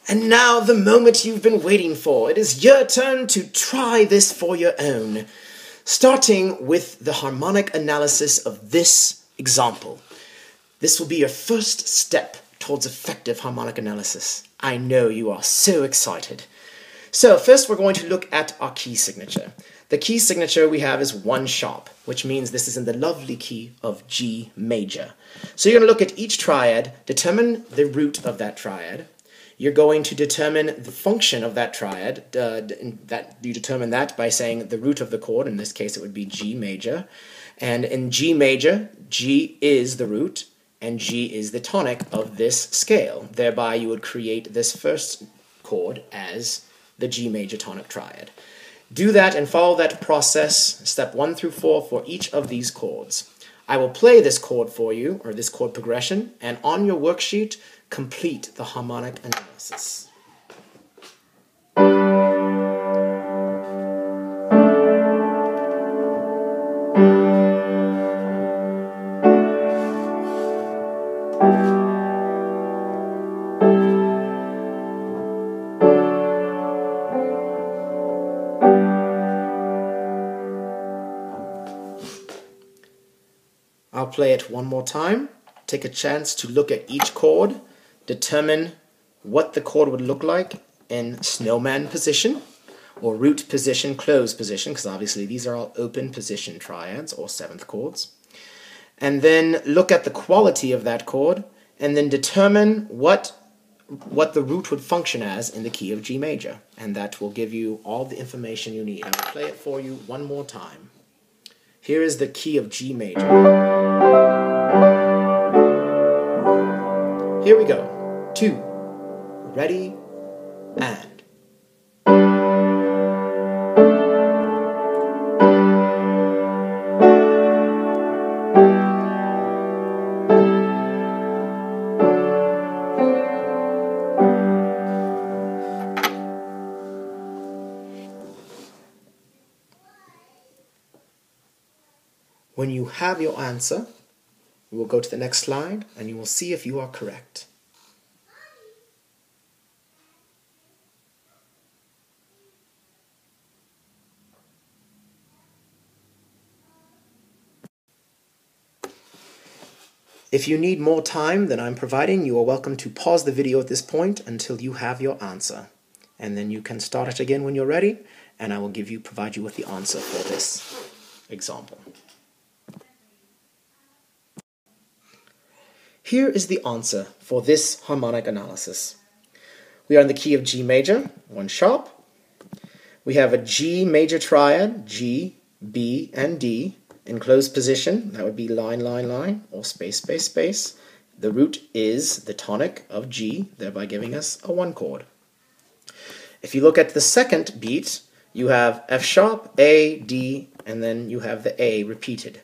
And now the moment you've been waiting for. It is your turn to try this for your own. Starting with the harmonic analysis of this example. This will be your first step towards effective harmonic analysis. I know you are so excited. So first we're going to look at our key signature. The key signature we have is 1 sharp, which means this is in the lovely key of G major. So you're going to look at each triad, determine the root of that triad. You're going to determine the function of that triad. You determine that by saying the root of the chord. In this case, it would be G major. And in G major, G is the root, and G is the tonic of this scale. Thereby, you would create this first chord as the G major tonic triad. Do that and follow that process, step 1 through 4, for each of these chords. I will play this chord for you, or this chord progression, and on your worksheet, complete the harmonic analysis. I'll play it one more time. Take a chance to look at each chord, determine what the chord would look like in snowman position, or root position, close position, because obviously these are all open position triads, or 7th chords. And then look at the quality of that chord, and then determine what the root would function as in the key of G major. And that will give you all the information you need. I will play it for you one more time. Here is the key of G major. Here we go. 2. Ready, and. When you have your answer, we will go to the next slide and you will see if you are correct. If you need more time than I'm providing, you are welcome to pause the video at this point until you have your answer. And then you can start it again when you're ready, and I will provide you with the answer for this example. Here is the answer for this harmonic analysis. We are in the key of G major, 1 sharp. We have a G major triad, G, B, and D, in closed position. That would be line, line, line, or space, space, space. The root is the tonic of G, thereby giving us a 1 chord. If you look at the second beat, you have F sharp, A, D, and then you have the A repeated.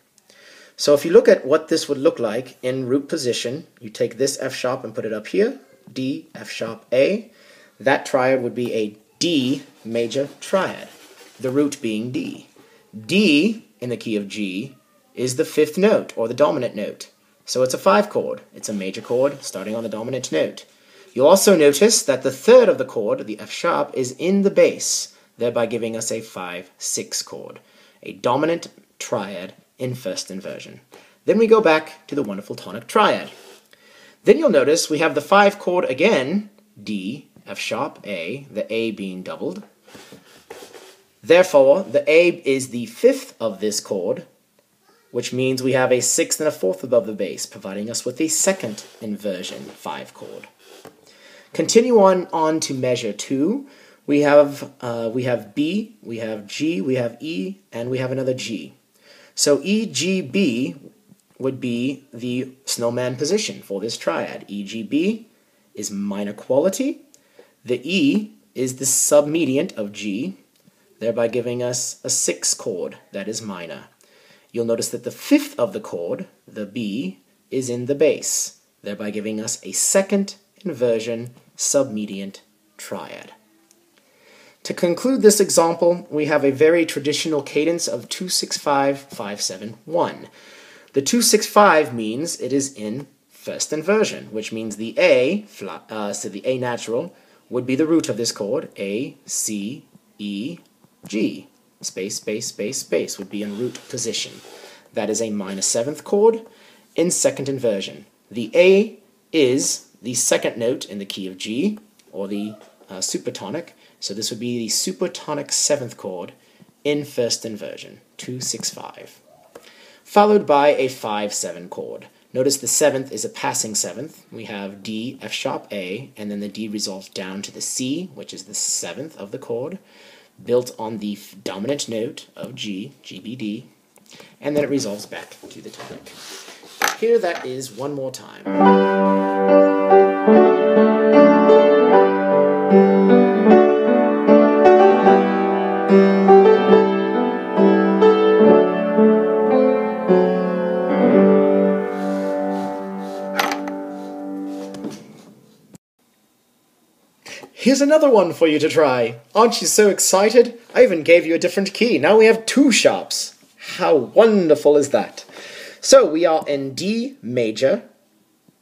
So if you look at what this would look like in root position, you take this F sharp and put it up here, D, F sharp, A. That triad would be a D major triad, the root being D. D, in the key of G, is the 5th note, or the dominant note. So it's a 5 chord. It's a major chord starting on the dominant note. You'll also notice that the 3rd of the chord, the F sharp, is in the bass, thereby giving us a 5/6 chord, a dominant triad in first inversion. Then we go back to the wonderful tonic triad. Then you'll notice we have the 5 chord again, D, F sharp, A, the A being doubled. Therefore, the A is the 5th of this chord, which means we have a 6th and a 4th above the bass, providing us with a 2nd inversion 5 chord. Continue on to measure 2. We have B, we have G, we have E, and we have another G. So E, G, B would be the snowman position for this triad. E, G, B is minor quality. The E is the submediant of G, thereby giving us a 6 chord that is minor. You'll notice that the 5th of the chord, the B, is in the bass, thereby giving us a 2nd inversion submediant triad. To conclude this example, we have a very traditional cadence of 2-6-5-5-7-1. The 2-6-5 means it is in first inversion, which means the A, so the A natural, would be the root of this chord. A, C, E, G. Space, space, space, space would be in root position. That is a minor 7th chord in second inversion. The A is the second note in the key of G, or the supertonic. So this would be the supertonic 7th chord in first inversion, 2, 6, 5. Followed by a 5-7 chord. Notice the 7th is a passing 7th. We have D, F sharp, A, and then the D resolves down to the C, which is the 7th of the chord, built on the dominant note of G, G, B, D, and then it resolves back to the tonic. Here that is one more time. Here's another one for you to try. Aren't you so excited? I even gave you a different key. Now we have 2 sharps. How wonderful is that? So we are in D major,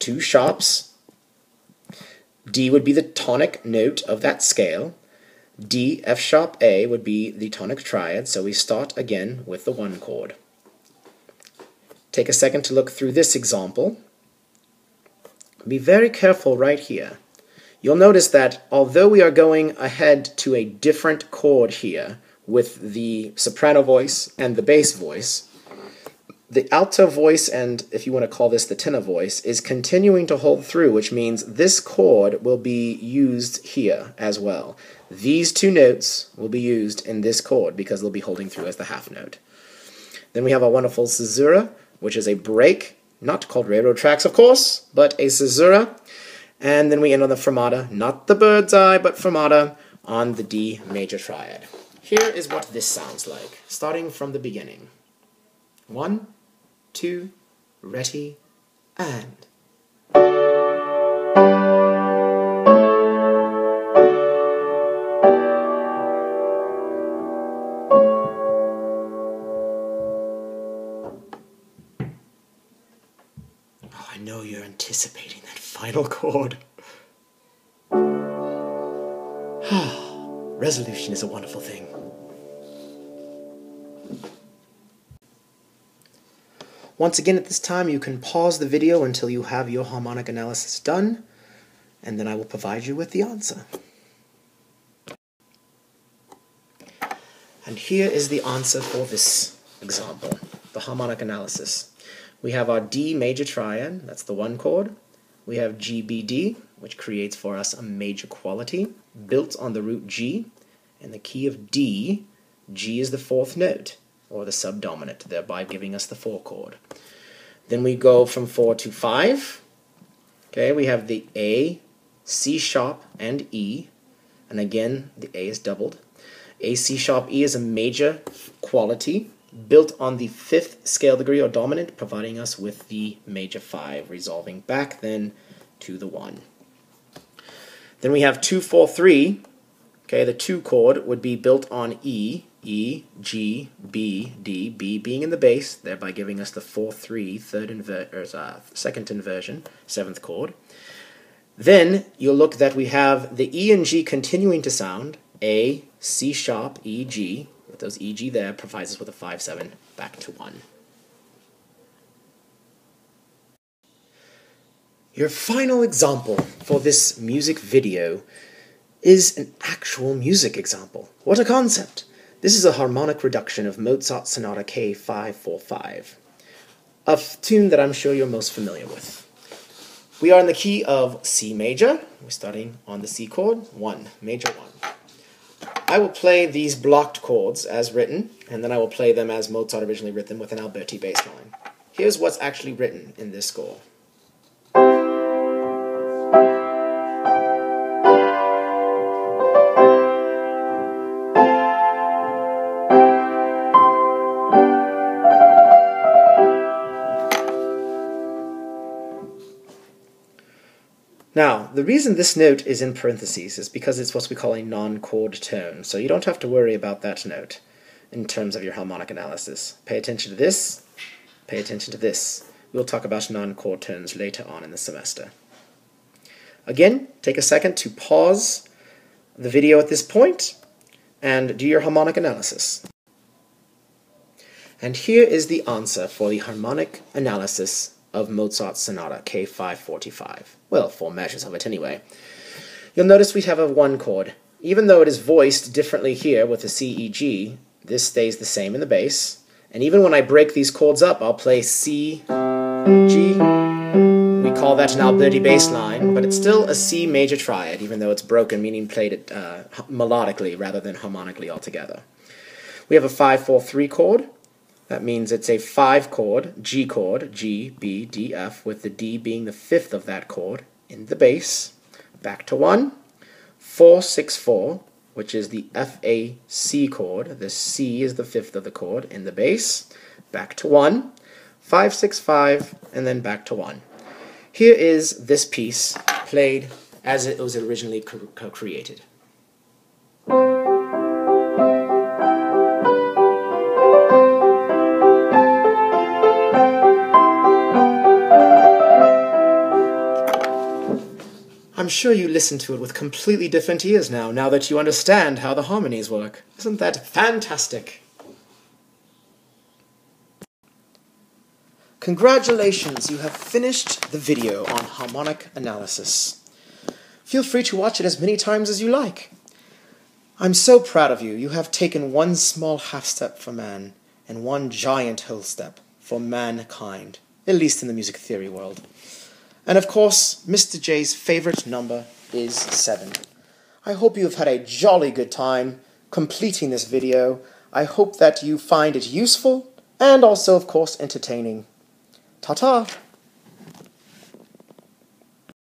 2 sharps. D would be the tonic note of that scale. D, F sharp, A would be the tonic triad, so we start again with the 1 chord. Take a second to look through this example. Be very careful right here. You'll notice that although we are going ahead to a different chord here with the soprano voice and the bass voice, the alto voice, and if you want to call this the tenor voice, is continuing to hold through, which means this chord will be used here as well. These 2 notes will be used in this chord because they'll be holding through as the half note. Then we have a wonderful caesura, which is a break, not called railroad tracks, of course, but a caesura. And then we end on the fermata, not the bird's eye, but fermata on the D major triad. Here is what this sounds like, starting from the beginning. 1, 2, ready, and... Oh, I know you're anticipating that final chord. Resolution is a wonderful thing. Once again, at this time, you can pause the video until you have your harmonic analysis done, and then I will provide you with the answer. And here is the answer for this example, the harmonic analysis. We have our D major triad, that's the 1 chord. We have G, B, D, which creates for us a major quality, built on the root G. In the key of D, G is the 4th note, or the subdominant, thereby giving us the 4 chord. Then we go from 4 to 5. Okay, we have the A, C sharp, and E, and again, the A is doubled. A, C sharp, E is a major quality, built on the 5th scale degree or dominant, providing us with the major 5, resolving back then to the 1. Then we have 2, 4, 3. Okay, the 2 chord would be built on E, E, G, B, D, B being in the bass, thereby giving us the 4, 3, second inversion, 7th chord. Then you'll look that we have the E and G continuing to sound, A, C sharp, E, G. With those E, G there, provides us with a 5, 7, back to 1. Your final example for this music video is an actual music example. What a concept! This is a harmonic reduction of Mozart's Sonata K545, a tune that I'm sure you're most familiar with. We are in the key of C major. We're starting on the C chord, 1, major 1. I will play these blocked chords as written, and then I will play them as Mozart originally written with an Alberti bass line. Here's what's actually written in this score. Now, the reason this note is in parentheses is because it's what we call a non-chord tone, so you don't have to worry about that note in terms of your harmonic analysis. Pay attention to this, pay attention to this. We'll talk about non-chord tones later on in the semester. Again, take a second to pause the video at this point and do your harmonic analysis. And here is the answer for the harmonic analysis of Mozart's Sonata K545. Well, 4 measures of it anyway. You'll notice we have a 1 chord. Even though it is voiced differently here with the C, E, G, this stays the same in the bass. And even when I break these chords up, I'll play C, G. We call that an Alberti bass line, but it's still a C major triad, even though it's broken, meaning played it melodically rather than harmonically altogether. We have a 5-4-3 chord. That means it's a 5 chord, G, B, D, F, with the D being the 5th of that chord in the bass. Back to 1. 4-6-4, which is the F, A, C chord. The C is the 5th of the chord in the bass. Back to 1. 5-6-5, and then back to 1. Here is this piece played as it was originally created. I'm sure you listen to it with completely different ears now that you understand how the harmonies work. Isn't that fantastic? Congratulations, you have finished the video on harmonic analysis. Feel free to watch it as many times as you like. I'm so proud of you. You have taken one small half step for man and one giant whole step for mankind, at least in the music theory world. And of course, Mr. J's favorite number is 7. I hope you have had a jolly good time completing this video. I hope that you find it useful and also, of course, entertaining. Ta-ta!